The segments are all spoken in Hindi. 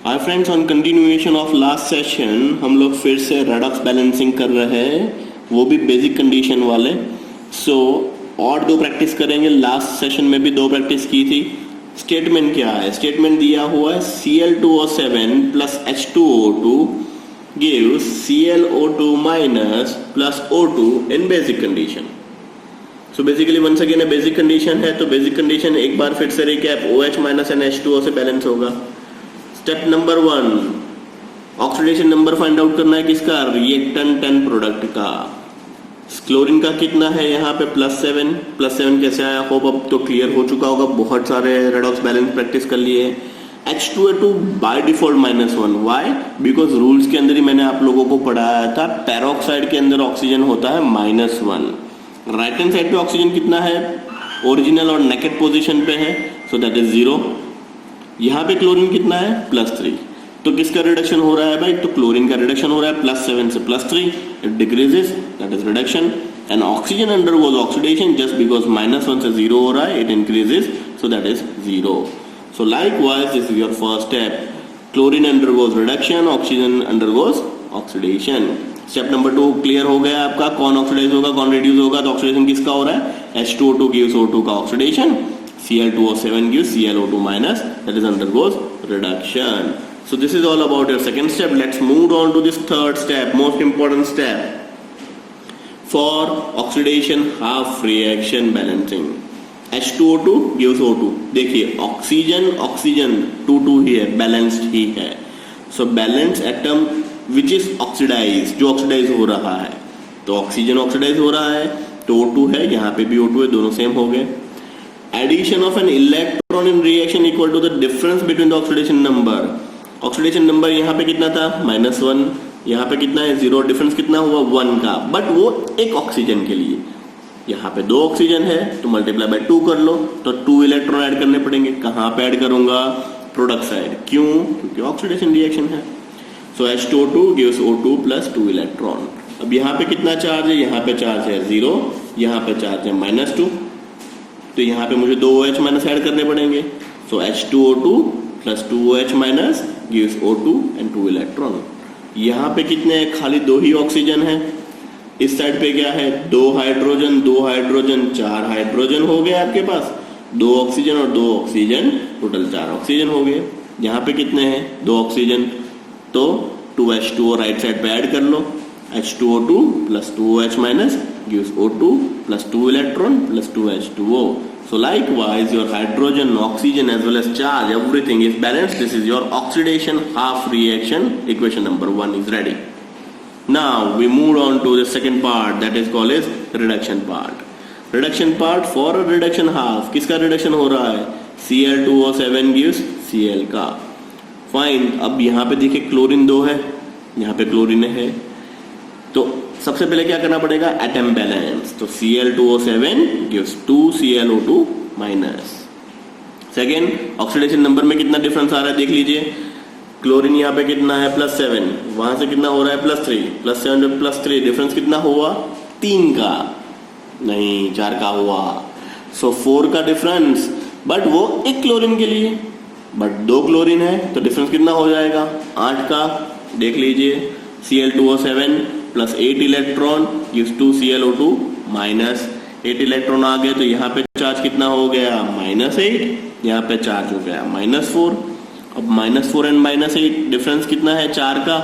Hi friends, on continuation of last session हम लोग फिर से रेडॉक्स बैलेंसिंग कर रहे हैं, वो भी बेसिक कंडीशन वाले। और दो प्रैक्टिस करेंगे। लास्ट सेशन में भी दो प्रैक्टिस की थी। स्टेटमेंट क्या है? स्टेटमेंट दिया हुआ है Cl2O7 plus H2O2 gives ClO2 minus plus O2 in basic condition. So basically once again basic condition है, तो बेसिक कंडीशन एक बार फिर से recap, OH minus and H2O से बैलेंस होगा। Step number 1, oxidation number find out करना है किसका? रिएक्टेंट 10 प्रोडक्ट का। क्लोरीन का कितना है यहाँ पे? +7। +7 कैसे आया? होप अब तो क्लियर हो चुका होगा, बहुत सारे रेडॉक्स बैलेंस प्रैक्टिस कर लिए। H2O2 by default -1। Why? Because rules के अंदर ही मैंने आप लोगों को पढ़ाया था, पेरोक्साइड के अंदर ऑक्सीजन होता है -1। राइट हैंड साइड पे ऑक्सीजन कितना है? ओरिजिनल और नेकेड पोजिशन पे है, सो दैट इज 0। यहाँ पे क्लोरीन कितना है? +3। तो किसका रिडक्शन हो रहा है भाई? तो क्लोरीन का रिडक्शन हो रहा है +7 से +3, it decreases, that is reduction. And oxygen undergoes oxidation just because -1 से 0 हो रहा है, it increases, so that is 0। So likewise this is your first step. Chlorine undergoes reduction, oxygen undergoes oxidation. Step number 2 clear हो गया आपका। कौन ऑक्सीडाइज होगा, कौन रिड्यूस होगा? तो ऑक्सीडेशन किसका हो रहा है? H2O2 gives O2 का oxidation, Cl2O7 gives ClO2 minus, that is undergoes reduction. So this is all about your second step. Let's move on to this third step, most important step for oxidation half reaction balancing. H2O2 gives O2. देखिए ऑक्सीजन ऑक्सीजन 2 ही है, बैलेंस्ड ही है। So balanced atom which is oxidized, जो ऑक्सीडाइज हो रहा है, तो ऑक्सीजन ऑक्सीडाइज हो रहा है तो O2 है, यहाँ पे भी O2 है, दोनों सेम हो गए। Addition of an electron in reaction equal to the difference between the oxidation number. Oxidation number यहाँ पे कितना था? -1। यहाँ पे कितना है? 0। डिफरेंस कितना हुआ? 1 का, बट वो एक ऑक्सीजन के लिए। यहाँ पे 2 ऑक्सीजन है तो मल्टीप्लाई बाय 2 कर लो, तो 2 इलेक्ट्रॉन ऐड करने पड़ेंगे। कहाँ पे ऐड करूंगा? Product side. क्यों? क्योंकि ऑक्सीडेशन रिएक्शन है। सो H2O2 gives O2 plus 2 electron. अब यहाँ पे कितना चार्ज है? यहाँ पे चार्ज है 0, यहाँ पे चार्ज है -2, तो यहाँ पे मुझे 2 OH माइनस ऐड करने पड़ेंगे। सो H2O2 plus 2 OH minus gives O2 and 2 electron. यहाँ पे कितने हैं? खाली 2 ही ऑक्सीजन है। इस साइड पे क्या है? 2 हाइड्रोजन, 2 हाइड्रोजन, 4 हाइड्रोजन हो गए आपके पास। 2 ऑक्सीजन और 2 ऑक्सीजन, टोटल 4 ऑक्सीजन हो गए। यहाँ पे कितने हैं? 2 ऑक्सीजन, तो 2H2O राइट साइड पे ऐड कर लो। H2O2 plus 2 OH minus gives O2 plus 2 electron plus 2 H2O. So likewise your hydrogen, oxygen as well as charge, everything is balanced. This is your oxidation half reaction. Equation number 1 is ready. Now we move on to the second part, that is called as reduction part. Reduction part for a reduction half. किसका reduction हो रहा है? Cl2O7 gives Cl का। Fine. अब यहाँ पे देखिए क्लोरीन 2 है, यहाँ पे क्लोरीन है, तो सबसे पहले क्या करना पड़ेगा? Atom balance. तो Cl2O7 gives 2 ClO2 minus. Second, oxidation number में कितना डिफरेंस आ रहा है देख लीजिए। क्लोरीन यहाँ पे कितना है? +7, वहां से कितना हो रहा है? +3, +7 +3, डिफरेंस कितना हुआ? 3 का नहीं, 4 का हुआ। सो 4 का डिफरेंस, बट वो एक क्लोरीन के लिए, बट 2 क्लोरीन है तो डिफरेंस कितना हो जाएगा? 8 का। देख लीजिए, Cl2O7 plus 8 electron gives 2 ClO2 minus. 8 electron आ गए तो यहाँ पे चार्ज कितना हो गया? -8। यहाँ पे चार्ज हो गया -4। अब -4 एंड -8 डिफरेंस कितना है? 4 का।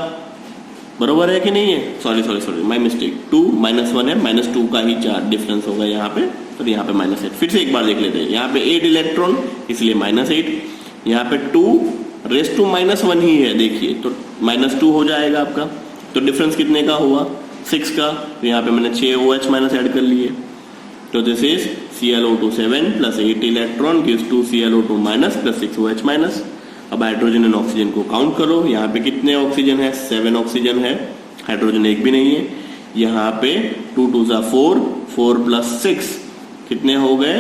बरोबर है कि नहीं है? सॉरी माय मिस्टेक, 2 -1 है, -2 का ही चार्ज डिफरेंस होगा यहाँ पे, तो यहाँ पे -8। फिर से एक बार देख लेते हैं। यहाँ पे 8 इलेक्ट्रॉन इसलिए -8, यहाँ पे 2 रेज़ टू -1 ही है, देखिए तो -2 हो जाएगा आपका। तो डिफरेंस कितने का हुआ? 6 का। तो यहाँ पे मैंने 6 OH माइनस ऐड कर लिए, तो this is Cl2O7 plus 8 electron gives 2 ClO2 minus plus 6 OH minus. अब हाइड्रोजन एंड ऑक्सीजन को काउंट करो। यहाँ पे कितने ऑक्सीजन है? 7 ऑक्सीजन है, हाइड्रोजन एक भी नहीं है। यहाँ पे 2 2 4, 4 प्लस 6 कितने हो गए?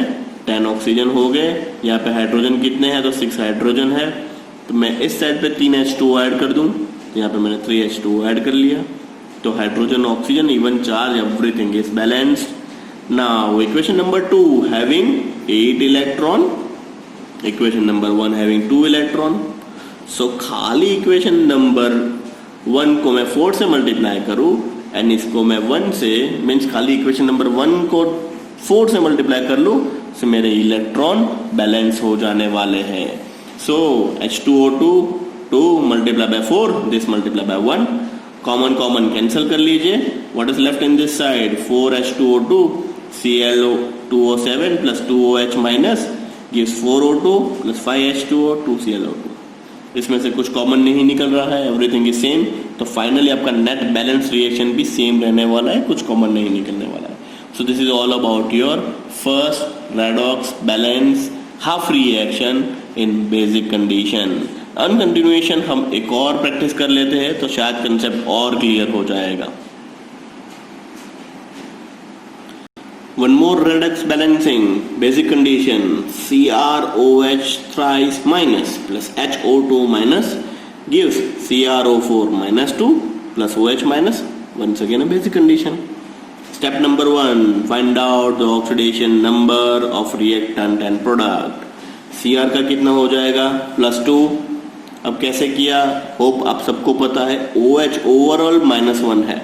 10 ऑक्सीजन हो गए। यहाँ पे हाइड्रोजन कितने हैं? तो 6 हाइड्रोजन है, तो मैं इस साइड पे 3 H2O ऐड कर दूं, यहाँ पे मैंने 3 H2O ऐड कर लिया। तो hydrogen oxygen even charge everything is balanced. Now equation number 2 having 8 electron, equation number 1 having 2 electron. So खाली इक्वेशन नंबर 1 को मैं 4 से मल्टीप्लाई करूं एंड इसको मैं 1 से मीन्स खाली इक्वेशन नंबर 1 को 4 से मल्टीप्लाई कर लूं तो मेरे इलेक्ट्रॉन बैलेंस हो जाने वाले हैं. सो H2O2 2 multiply by 4 this multiply by 1 common cancel कर लीजिए. What is left in this side 4H2O2 Cl2O7 plus 2OH minus gives 4O2 plus 5H2O 2Cl2. इसमें से कुछ कॉमन नहीं निकल रहा है, एवरीथिंग इज सेम. तो फाइनली आपका नेट बैलेंस रिएक्शन भी सेम रहने वाला है, कुछ कॉमन नहीं निकलने वाला है. सो this is all about your first redox balance half reaction in basic condition. On continuation हम एक और प्रैक्टिस कर लेते हैं तो शायद कंसेप्ट और क्लियर हो जाएगा. One more redox balancing basic condition CrOH thrice minus plus HO2 minus gives CrO4 minus 2 plus OH minus. Once again a basic condition. Step number 1, find out the oxidation number of reactant and product. Cr का कितना हो जाएगा +2. अब कैसे किया होप आप सबको पता है. OH ओवरऑल -1 है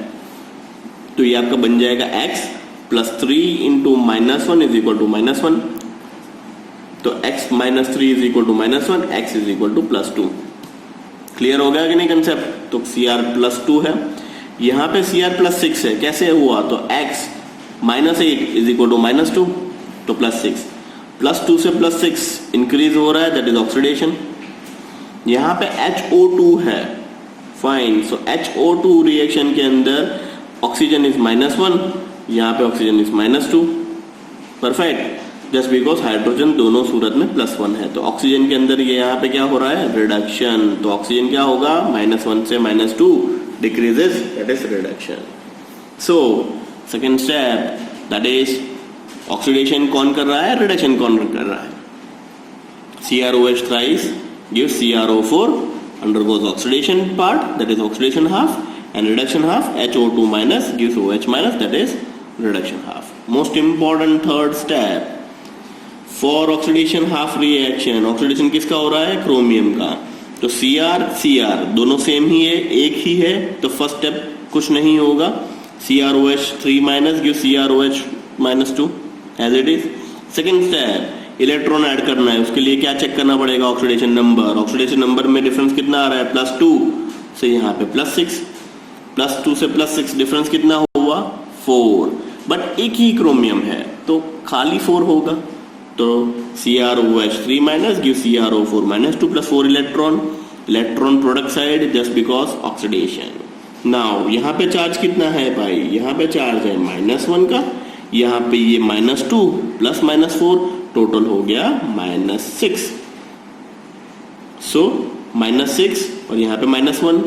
तो ये आपका बन जाएगा X +3 into -1 is equal to -1. तो x -3 is equal to -1, x is equal to +2. Clear हो गया कि नहीं कंसेप्ट. तो Cr +2 है, यहाँ पे Cr +6 है. कैसे हुआ तो x -8 is equal to -2 तो +6. +2 से +6 इंक्रीज हो रहा है, दैट इज ऑक्सीडेशन. यहाँ पे HO2 है, फाइन. सो HO2 रिएक्शन के अंदर ऑक्सीजन इज -1, यहाँ पे oxygen is -2. Perfect. Just because hydrogen दोनों सूरत में +1 है तो ऑक्सीजन के अंदर ये यहाँ पे क्या हो रहा है रिडक्शन. तो ऑक्सीजन क्या होगा -1 से -2 decreases, that is reduction. So second step that is oxidation कौन कर रहा है, रिडक्शन कौन कर रहा है. CrOH thrice gives CrO4 undergoes oxidation part, that is oxidation half, and reduction half HO2 minus gives OH minus, that is reduction half. Most important third step for oxidation half reaction. oxidation किसका हो रहा है क्रोमियम का. तो Cr दोनों सेम ही है, एक ही है तो फर्स्ट स्टेप कुछ नहीं होगा. CrOH 3 minus gives CrOH -2 as it is. Second step electron add करना है, उसके लिए क्या चेक करना पड़ेगा ऑक्सीडेशन नंबर. ऑक्सीडेशन नंबर में डिफरेंस कितना आ रहा है +2 से यहाँ पे +6. +2 से +6 डिफरेंस कितना हुआ 4. बट एक ही क्रोमियम है तो खाली 4 होगा. तो CrOH 3 minus gives CrO4 -2 plus 4 electron product side just because oxidation. Now यहाँ पे चार्ज कितना है भाई, यहाँ पे चार्ज है -1 का, यहाँ पे ये -2 प्लस -4 टोटल हो गया -6. सो -6 और यहाँ पे -1.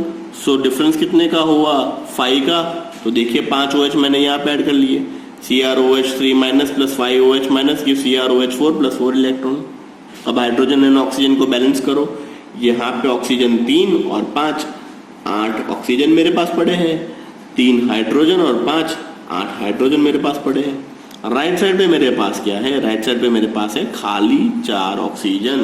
सो डिफरेंस कितने का हुआ 5 का. तो देखिए 5 OH मैंने यहाँ पे ऐड कर लिए. CrOH 3 minus plus 5 OH minus gives CrOH 4 plus 4 electron. अब हाइड्रोजन एंड ऑक्सीजन को बैलेंस करो. यहाँ पे ऑक्सीजन 3 और 5 8 ऑक्सीजन मेरे पास पड़े हैं, 3 हाइड्रोजन और 5 8 हाइड्रोजन मेरे पास पड़े हैं. राइट साइड पे मेरे पास क्या है, राइट साइड पे मेरे पास है खाली 4 ऑक्सीजन.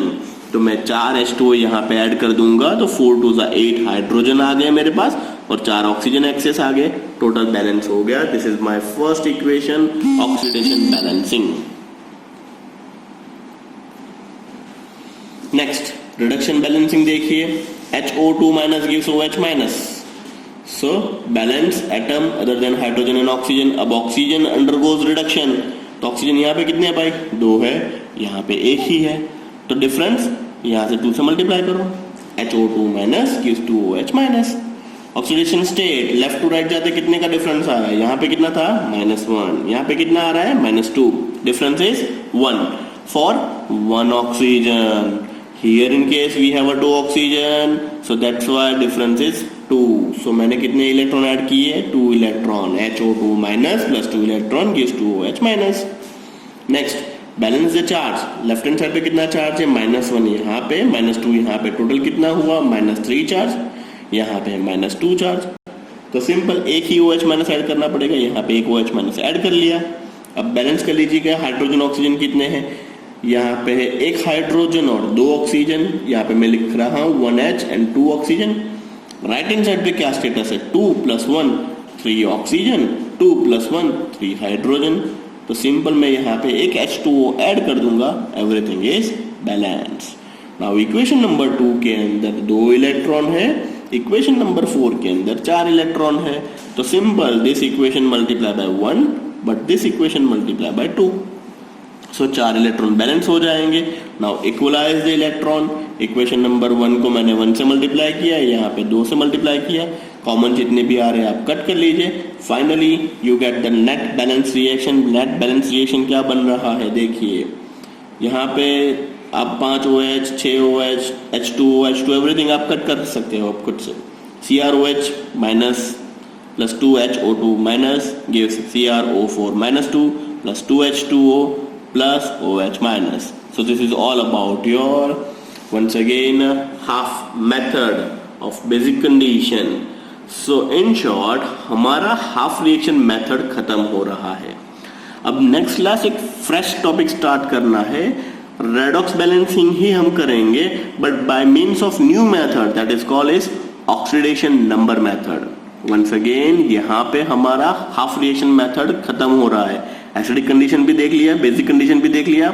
तो मैं 4 H2O यहाँ पे ऐड कर दूंगा तो 4 2 8 हाइड्रोजन आ गए मेरे पास और 4 ऑक्सीजन एक्सेस आ गए, टोटल बैलेंस हो गया. This is my first equation oxidation balancing. Next reduction balancing देखिए. HO2 minus gives OH minus. So balance atom other than hydrogen and oxygen. अब ऑक्सीजन undergoes reduction तो ऑक्सीजन यहाँ पे कितने है भाई 2 है, यहाँ पे एक ही है तो डिफरेंस यहाँ से 2 से मल्टीप्लाई करो. HO2 minus gives 2OH minus. Oxidation state left to right जाते कितने का डिफरेंस आ रहा है, यहाँ पे कितना था -1, यहाँ पे कितना आ रहा है -2. Difference is 1 for 1 oxygen. Here in case we have a 2 oxygen so that's why difference is 2. सो मैंने कितने इलेक्ट्रॉन ऐड किए 2 electron. HO2 minus plus 2 electron gives 2OH minus. Next balance the charge. Left hand side पे कितना चार्ज है -1 यहाँ पे, -2 यहाँ पे, टोटल कितना हुआ -3 चार्ज, यहाँ पे -2 चार्ज. तो सिंपल एक ही OH माइनस ऐड करना पड़ेगा, यहाँ पे एक OH माइनस ऐड कर लिया. अब बैलेंस कर लीजिएगा हाइड्रोजन ऑक्सीजन कितने हैं, यहाँ पे है एक हाइड्रोजन और 2 ऑक्सीजन, यहाँ पे मैं लिख रहा हूँ 1H and 2 oxygen. Right hand side पे क्या स्टेटस है, 2 + 1 3 ऑक्सीजन, 2 + 1 3 हाइड्रोजन। तो सिंपल मैं यहाँ पे एक H2O ऐड कर दूंगा, everything is balance. Now equation number 2 के अंदर 2 इलेक्ट्रॉन है, इक्वेशन नंबर 4 के अंदर 4 इलेक्ट्रॉन है। तो simple this equation multiply by 1 but this equation multiply by 2, so 4 electron balance हो जाएंगे। Now equalise the electron, equation number 1 को मैंने 1 से मल्टीप्लाई किया, यहाँ पे 2 से मल्टीप्लाई किया, कॉमन जितने भी आ रहे हैं आप कट कर लीजिए। Finally you get the net balance reaction. Net balance reaction क्या बन रहा है, देखिए यहाँ पे आप 5OH, 6OH, H2O एवरीथिंग आप कट कर सकते हो आप खुद से। CrOH minus plus 2HO2 minus gives CrO4 minus 2 plus 2H2O plus OH minus. So this is all about your once again half method of basic condition. So in short हमारा हाफ रिएक्शन मेथड खत्म हो रहा है। अब नेक्स्ट क्लास एक फ्रेश टॉपिक स्टार्ट करना है, रेडॉक्स बैलेंसिंग ही हम करेंगे but by means of new method that is called is oxidation number method. Once again यहाँ पे हमारा हाफ रिएक्शन मेथड खत्म हो रहा है। एसिडिक कंडीशन भी देख लिया, बेसिक कंडीशन भी देख लिया।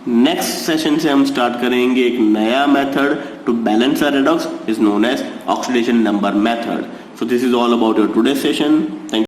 नेक्स्ट सेशन से हम स्टार्ट करेंगे एक नया method to balance a redox is known as oxidation number method. So this is all about your today session. Thank